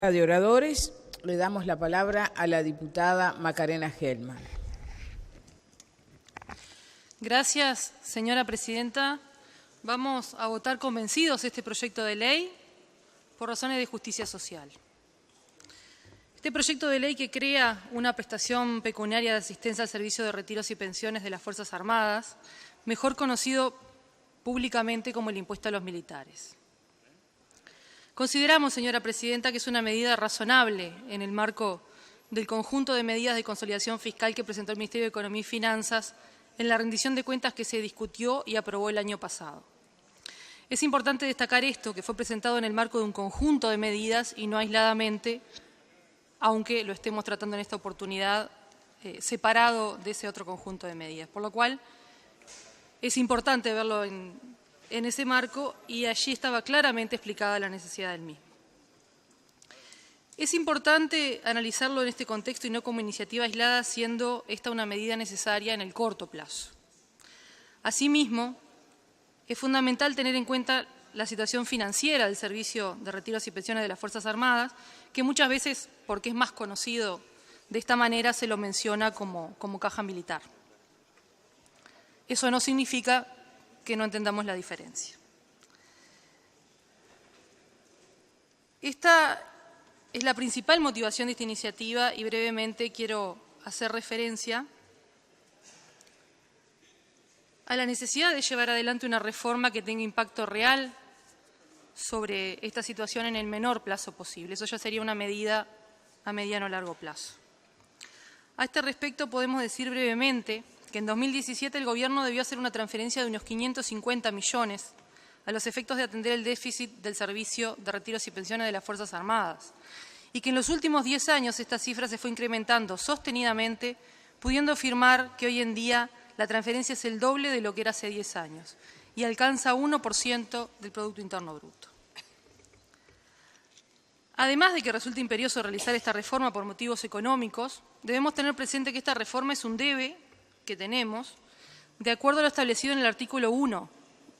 De oradores, le damos la palabra a la diputada Macarena Gelman. Gracias, señora presidenta. Vamos a votar convencidos este proyecto de ley por razones de justicia social. Este proyecto de ley que crea una prestación pecuniaria de asistencia al servicio de retiros y pensiones de las Fuerzas Armadas, mejor conocido públicamente como el impuesto a los militares. Consideramos, señora presidenta, que es una medida razonable en el marco del conjunto de medidas de consolidación fiscal que presentó el Ministerio de Economía y Finanzas en la rendición de cuentas que se discutió y aprobó el año pasado. Es importante destacar esto, que fue presentado en el marco de un conjunto de medidas y no aisladamente, aunque lo estemos tratando en esta oportunidad separado de ese otro conjunto de medidas. Por lo cual, es importante verlo en ese marco y allí estaba claramente explicada la necesidad del mismo. Es importante analizarlo en este contexto y no como iniciativa aislada, siendo esta una medida necesaria en el corto plazo. Asimismo, es fundamental tener en cuenta la situación financiera del Servicio de Retiros y Pensiones de las Fuerzas Armadas, que muchas veces, porque es más conocido de esta manera, se lo menciona como caja militar. Eso no significa que no entendamos la diferencia. Esta es la principal motivación de esta iniciativa y brevemente quiero hacer referencia a la necesidad de llevar adelante una reforma que tenga impacto real sobre esta situación en el menor plazo posible. Eso ya sería una medida a mediano o largo plazo. A este respecto podemos decir brevemente que en 2017 el Gobierno debió hacer una transferencia de unos 550 millones a los efectos de atender el déficit del Servicio de Retiros y Pensiones de las Fuerzas Armadas, y que en los últimos 10 años esta cifra se fue incrementando sostenidamente, pudiendo afirmar que hoy en día la transferencia es el doble de lo que era hace 10 años y alcanza 1% del Producto Interno Bruto. Además de que resulta imperioso realizar esta reforma por motivos económicos, debemos tener presente que esta reforma es un debe que tenemos, de acuerdo a lo establecido en el artículo 1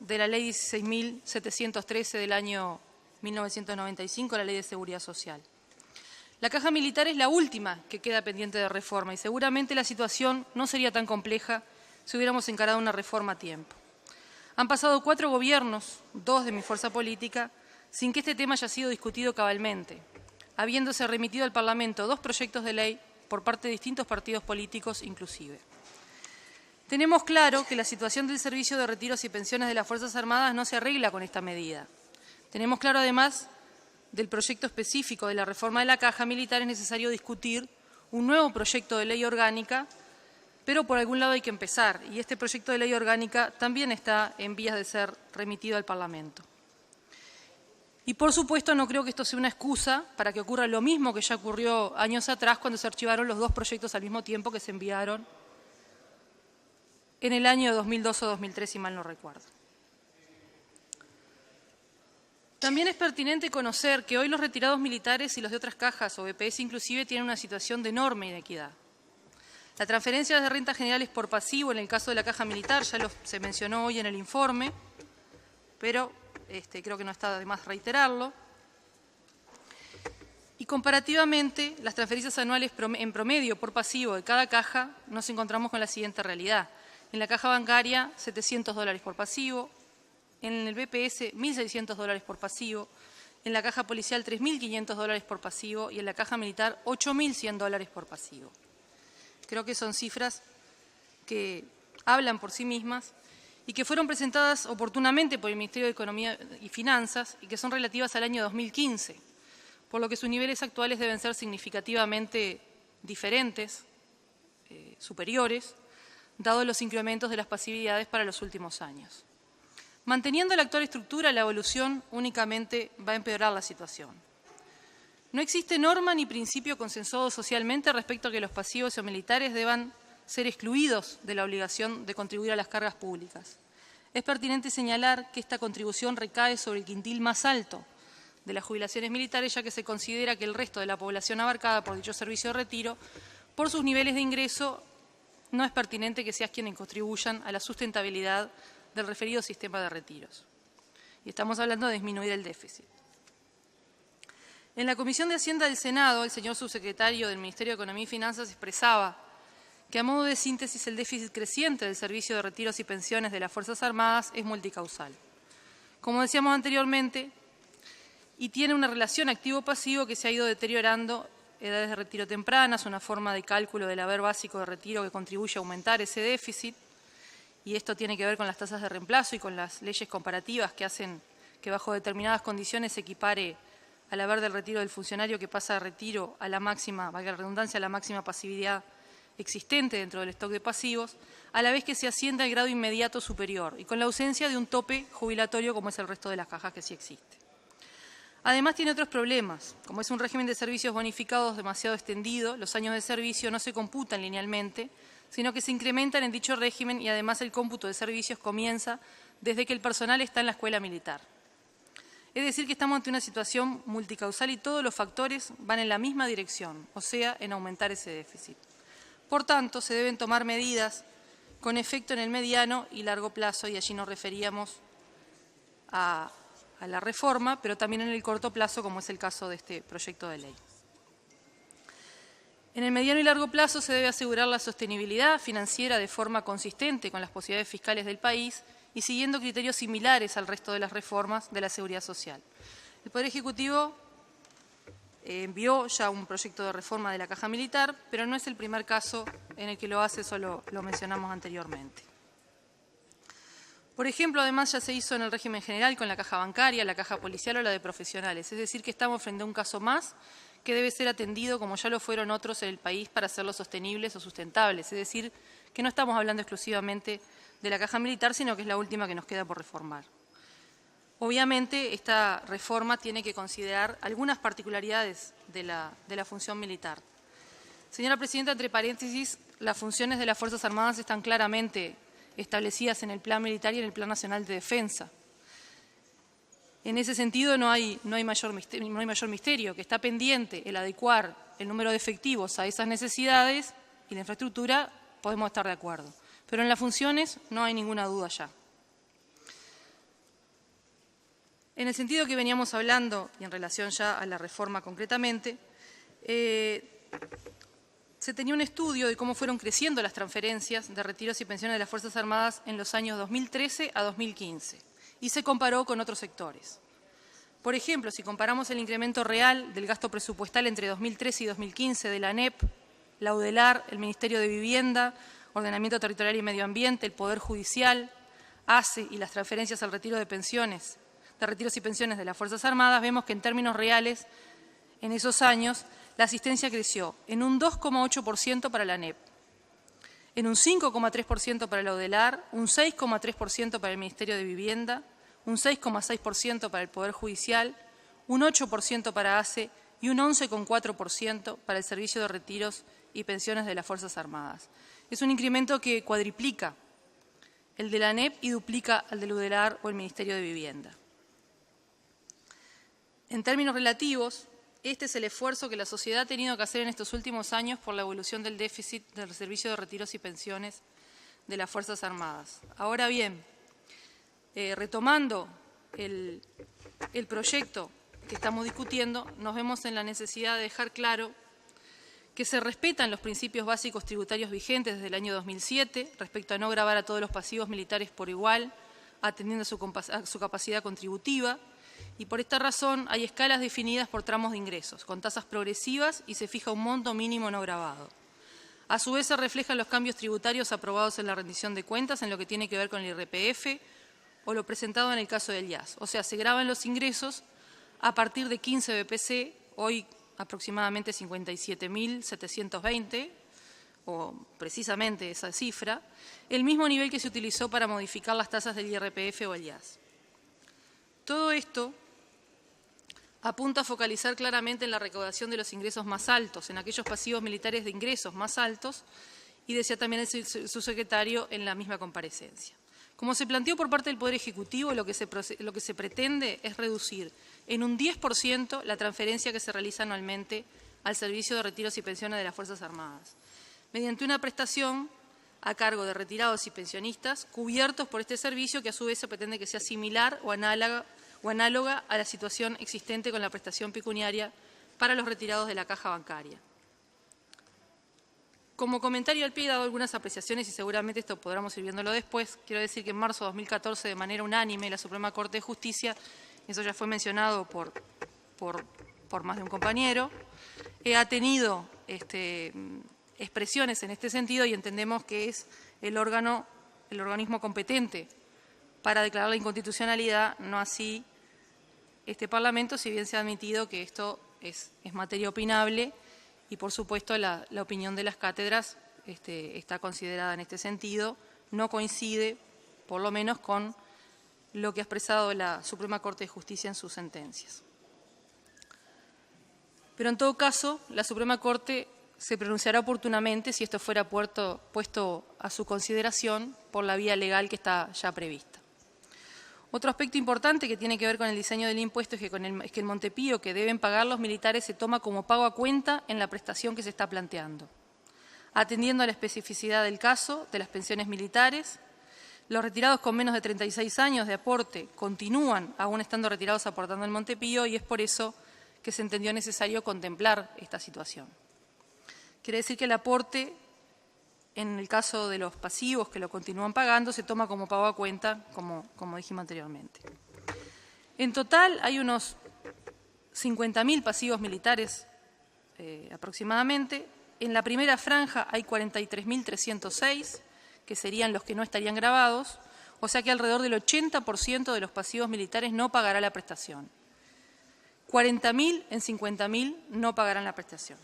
de la Ley 16.713 del año 1995, la Ley de Seguridad Social. La caja militar es la última que queda pendiente de reforma y seguramente la situación no sería tan compleja si hubiéramos encarado una reforma a tiempo. Han pasado 4 gobiernos, 2 de mi fuerza política, sin que este tema haya sido discutido cabalmente, habiéndose remitido al Parlamento 2 proyectos de ley por parte de distintos partidos políticos inclusive. Tenemos claro que la situación del Servicio de Retiros y Pensiones de las Fuerzas Armadas no se arregla con esta medida. Tenemos claro, además, del proyecto específico de la reforma de la Caja Militar es necesario discutir un nuevo proyecto de ley orgánica, pero por algún lado hay que empezar, y este proyecto de ley orgánica también está en vías de ser remitido al Parlamento. Y, por supuesto, no creo que esto sea una excusa para que ocurra lo mismo que ya ocurrió años atrás cuando se archivaron los 2 proyectos al mismo tiempo que se enviaron en el año 2002 o 2003, si mal no recuerdo. También es pertinente conocer que hoy los retirados militares y los de otras cajas o BPS inclusive tienen una situación de enorme inequidad. La transferencia de rentas generales por pasivo en el caso de la caja militar ya se mencionó hoy en el informe, pero creo que no está de más reiterarlo. Y comparativamente, las transferencias anuales en promedio por pasivo de cada caja nos encontramos con la siguiente realidad. En la caja bancaria, $700 por pasivo, en el BPS, $1.600 por pasivo, en la caja policial, $3.500 por pasivo y en la caja militar, $8.100 por pasivo. Creo que son cifras que hablan por sí mismas y que fueron presentadas oportunamente por el Ministerio de Economía y Finanzas y que son relativas al año 2015, por lo que sus niveles actuales deben ser significativamente diferentes, superiores, dado los incrementos de las pasividades para los últimos años. Manteniendo la actual estructura, la evolución únicamente va a empeorar la situación. No existe norma ni principio consensuado socialmente respecto a que los pasivos o militares deban ser excluidos de la obligación de contribuir a las cargas públicas. Es pertinente señalar que esta contribución recae sobre el quintil más alto de las jubilaciones militares, ya que se considera que el resto de la población abarcada por dicho servicio de retiro, por sus niveles de ingreso, no es pertinente que sean quienes contribuyan a la sustentabilidad del referido sistema de retiros. Y estamos hablando de disminuir el déficit. En la Comisión de Hacienda del Senado, el señor subsecretario del Ministerio de Economía y Finanzas expresaba que, a modo de síntesis, el déficit creciente del servicio de retiros y pensiones de las Fuerzas Armadas es multicausal. Como decíamos anteriormente, y tiene una relación activo-pasivo que se ha ido deteriorando, edades de retiro tempranas, una forma de cálculo del haber básico de retiro que contribuye a aumentar ese déficit, y esto tiene que ver con las tasas de reemplazo y con las leyes comparativas que hacen que bajo determinadas condiciones se equipare al haber del retiro del funcionario que pasa de retiro a la máxima, valga la redundancia, a la máxima pasividad existente dentro del stock de pasivos, a la vez que se asciende al grado inmediato superior y con la ausencia de un tope jubilatorio como es el resto de las cajas que sí existe. Además tiene otros problemas, como es un régimen de servicios bonificados demasiado extendido, los años de servicio no se computan linealmente, sino que se incrementan en dicho régimen y además el cómputo de servicios comienza desde que el personal está en la escuela militar. Es decir, que estamos ante una situación multicausal y todos los factores van en la misma dirección, o sea, en aumentar ese déficit. Por tanto, se deben tomar medidas con efecto en el mediano y largo plazo, y allí nos referíamos a la reforma, pero también en el corto plazo, como es el caso de este proyecto de ley. En el mediano y largo plazo se debe asegurar la sostenibilidad financiera de forma consistente con las posibilidades fiscales del país y siguiendo criterios similares al resto de las reformas de la seguridad social. El Poder Ejecutivo envió ya un proyecto de reforma de la Caja Militar, pero no es el primer caso en el que lo hace, solo lo mencionamos anteriormente. Por ejemplo, además ya se hizo en el régimen general con la caja bancaria, la caja policial o la de profesionales. Es decir, que estamos frente a un caso más que debe ser atendido como ya lo fueron otros en el país para hacerlos sostenibles o sustentables. Es decir, que no estamos hablando exclusivamente de la caja militar, sino que es la última que nos queda por reformar. Obviamente, esta reforma tiene que considerar algunas particularidades de la función militar. Señora Presidenta, entre paréntesis, las funciones de las Fuerzas Armadas están claramente establecidas en el Plan Militar y en el Plan Nacional de Defensa. En ese sentido no hay mayor misterio, que está pendiente el adecuar el número de efectivos a esas necesidades y la infraestructura podemos estar de acuerdo. Pero en las funciones no hay ninguna duda ya. En el sentido que veníamos hablando y en relación ya a la reforma concretamente, se tenía un estudio de cómo fueron creciendo las transferencias de retiros y pensiones de las Fuerzas Armadas en los años 2013 a 2015 y se comparó con otros sectores. Por ejemplo, si comparamos el incremento real del gasto presupuestal entre 2013 y 2015 de la ANEP, la UDELAR, el Ministerio de Vivienda, Ordenamiento Territorial y Medio Ambiente, el Poder Judicial, ACE y las transferencias al retiro de pensiones, de retiros y pensiones de las Fuerzas Armadas, vemos que en términos reales, en esos años, la asistencia creció en un 2,8% para la ANEP, en un 5,3% para la UDELAR, un 6,3% para el Ministerio de Vivienda, un 6,6% para el Poder Judicial, un 8% para ACE y un 11,4% para el Servicio de Retiros y Pensiones de las Fuerzas Armadas. Es un incremento que cuadriplica el de la ANEP y duplica al del UDELAR o el Ministerio de Vivienda. En términos relativos, este es el esfuerzo que la sociedad ha tenido que hacer en estos últimos años por la evolución del déficit del Servicio de Retiros y Pensiones de las Fuerzas Armadas. Ahora bien, retomando el proyecto que estamos discutiendo, nos vemos en la necesidad de dejar claro que se respetan los principios básicos tributarios vigentes desde el año 2007 respecto a no gravar a todos los pasivos militares por igual, atendiendo a su capacidad contributiva, y por esta razón hay escalas definidas por tramos de ingresos, con tasas progresivas y se fija un monto mínimo no gravado. A su vez se reflejan los cambios tributarios aprobados en la rendición de cuentas en lo que tiene que ver con el IRPF o lo presentado en el caso del IAS. O sea, se graban los ingresos a partir de 15 BPC, hoy aproximadamente 57.720, o precisamente esa cifra, el mismo nivel que se utilizó para modificar las tasas del IRPF o el IAS. Todo esto apunta a focalizar claramente en la recaudación de los ingresos más altos, en aquellos pasivos militares de ingresos más altos, y decía también el subsecretario en la misma comparecencia. Como se planteó por parte del Poder Ejecutivo, lo que se pretende es reducir en un 10% la transferencia que se realiza anualmente al Servicio de Retiros y Pensiones de las Fuerzas Armadas, mediante una prestación a cargo de retirados y pensionistas cubiertos por este servicio, que a su vez se pretende que sea similar o análoga a la situación existente con la prestación pecuniaria para los retirados de la caja bancaria. Como comentario al pie he dado algunas apreciaciones y seguramente esto podremos ir viéndolo después. Quiero decir que en marzo de 2014, de manera unánime, la Suprema Corte de Justicia, eso ya fue mencionado por más de un compañero, ha tenido expresiones en este sentido y entendemos que es el organismo competente para declarar la inconstitucionalidad, no así este Parlamento, si bien se ha admitido que esto es materia opinable y, por supuesto, la opinión de las cátedras está considerada en este sentido, no coincide, por lo menos, con lo que ha expresado la Suprema Corte de Justicia en sus sentencias. Pero, en todo caso, la Suprema Corte se pronunciará oportunamente si esto fuera puesto a su consideración por la vía legal que está ya prevista. Otro aspecto importante que tiene que ver con el diseño del impuesto es que el Montepío que deben pagar los militares se toma como pago a cuenta en la prestación que se está planteando. Atendiendo a la especificidad del caso de las pensiones militares, los retirados con menos de 36 años de aporte continúan, aún estando retirados, aportando al Montepío y es por eso que se entendió necesario contemplar esta situación. Quiere decir que el aporte, en el caso de los pasivos que lo continúan pagando, se toma como pago a cuenta, como dijimos anteriormente. En total hay unos 50.000 pasivos militares aproximadamente. En la primera franja hay 43.306, que serían los que no estarían gravados, o sea que alrededor del 80% de los pasivos militares no pagará la prestación. 40.000 en 50.000 no pagarán la prestación.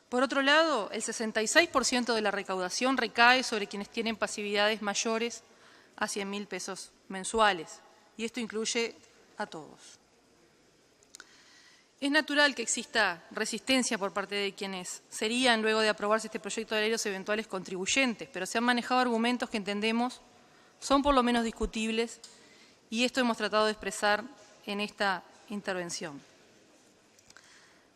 Por otro lado, el 66% de la recaudación recae sobre quienes tienen pasividades mayores a 100.000 pesos mensuales, y esto incluye a todos. Es natural que exista resistencia por parte de quienes serían, luego de aprobarse este proyecto de ley, los eventuales contribuyentes, pero se han manejado argumentos que entendemos son por lo menos discutibles, y esto hemos tratado de expresar en esta intervención.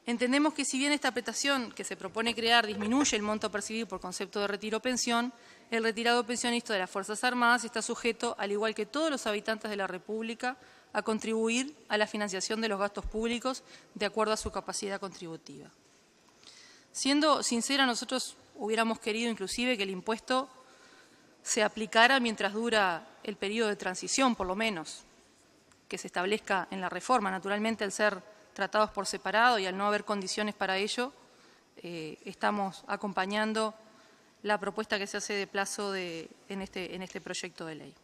Entendemos que si bien esta prestación que se propone crear disminuye el monto percibido por concepto de retiro o pensión, el retirado pensionista de las Fuerzas Armadas está sujeto, al igual que todos los habitantes de la República, a contribuir a la financiación de los gastos públicos de acuerdo a su capacidad contributiva. Siendo sincera, nosotros hubiéramos querido inclusive que el impuesto se aplicara mientras dura el periodo de transición, por lo menos, que se establezca en la reforma. Naturalmente, al ser tratados por separado y al no haber condiciones para ello, estamos acompañando la propuesta que se hace de plazo en este proyecto de ley.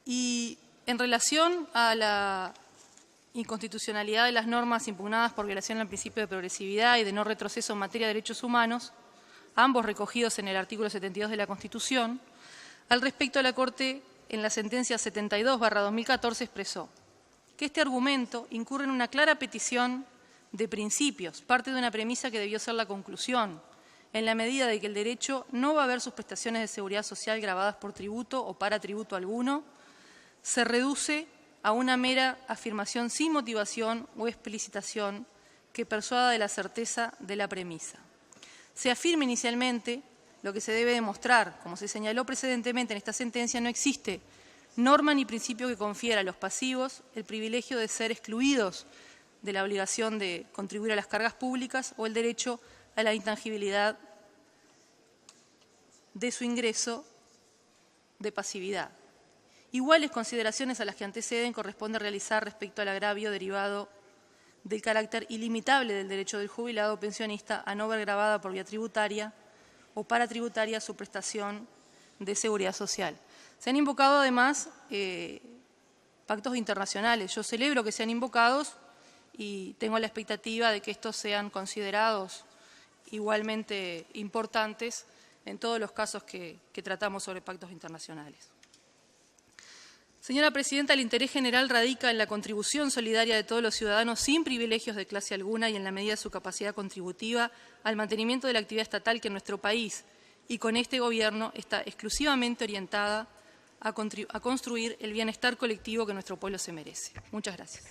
Y en relación a la inconstitucionalidad de las normas impugnadas por violación al principio de progresividad y de no retroceso en materia de derechos humanos, ambos recogidos en el artículo 72 de la Constitución, al respecto la Corte, en la sentencia 72/2014, expresó que este argumento incurre en una clara petición de principios, parte de una premisa que debió ser la conclusión, en la medida de que el derecho no va a ver sus prestaciones de seguridad social gravadas por tributo o para tributo alguno, se reduce a una mera afirmación sin motivación o explicitación que persuada de la certeza de la premisa. Se afirma inicialmente lo que se debe demostrar, como se señaló precedentemente en esta sentencia, no existe norma ni principio que confiera a los pasivos el privilegio de ser excluidos de la obligación de contribuir a las cargas públicas o el derecho a la intangibilidad de su ingreso de pasividad. Iguales consideraciones a las que anteceden corresponde realizar respecto al agravio derivado del carácter ilimitable del derecho del jubilado o pensionista a no ver gravada por vía tributaria o paratributaria su prestación de seguridad social. Se han invocado además pactos internacionales. Yo celebro que sean invocados y tengo la expectativa de que estos sean considerados igualmente importantes en todos los casos que tratamos sobre pactos internacionales. Señora Presidenta, el interés general radica en la contribución solidaria de todos los ciudadanos sin privilegios de clase alguna y en la medida de su capacidad contributiva al mantenimiento de la actividad estatal que en nuestro país y con este Gobierno está exclusivamente orientada a construir el bienestar colectivo que nuestro pueblo se merece. Muchas gracias.